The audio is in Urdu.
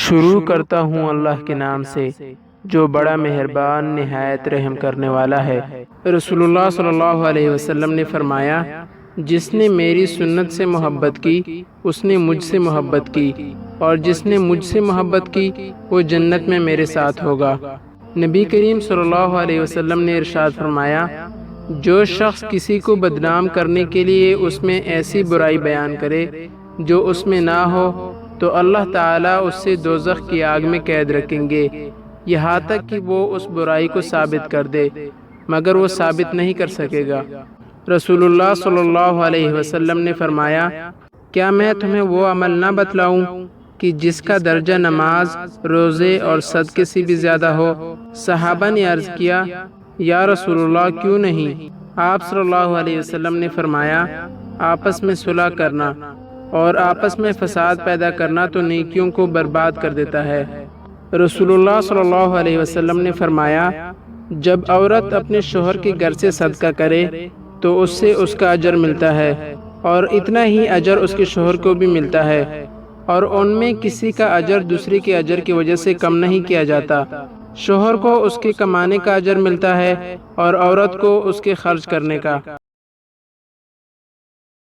شروع کرتا ہوں اللہ کے نام سے جو بڑا مہربان نہایت رحم کرنے والا ہے۔ رسول اللہ صلی اللہ علیہ وسلم نے فرمایا، جس نے میری سنت سے محبت کی اس نے مجھ سے محبت کی، اور جس نے مجھ سے محبت کی وہ جنت میں میرے ساتھ ہوگا۔ نبی کریم صلی اللہ علیہ وسلم نے ارشاد فرمایا، جو شخص کسی کو بدنام کرنے کے لیے اس میں ایسی برائی بیان کرے جو اس میں نہ ہو تو اللہ تعالیٰ اس سے دوزخ کی آگ میں قید رکھیں گے، یہاں تک کہ وہ اس برائی کو ثابت کر دے، مگر وہ ثابت نہیں کر سکے گا۔ رسول اللہ صلی اللہ علیہ وسلم نے فرمایا، کیا میں تمہیں وہ عمل نہ بتلاؤں کہ جس کا درجہ نماز، روزے اور صدقے سے بھی زیادہ ہو؟ صحابہ نے عرض کیا، یا رسول اللہ کیوں نہیں؟ آپ صلی اللہ علیہ وسلم نے فرمایا، آپس میں صلح کرنا، اور آپس میں فساد پیدا کرنا تو نیکیوں کو برباد کر دیتا ہے۔ رسول اللہ صلی اللہ علیہ وسلم نے فرمایا، جب عورت اپنے شوہر کے گھر سے صدقہ کرے تو اس سے اس کا اجر ملتا ہے، اور اتنا ہی اجر اس کے شوہر کو بھی ملتا ہے، اور ان میں کسی کا اجر دوسرے کے اجر کی وجہ سے کم نہیں کیا جاتا۔ شوہر کو اس کے کمانے کا اجر ملتا ہے اور عورت کو اس کے خرچ کرنے کا۔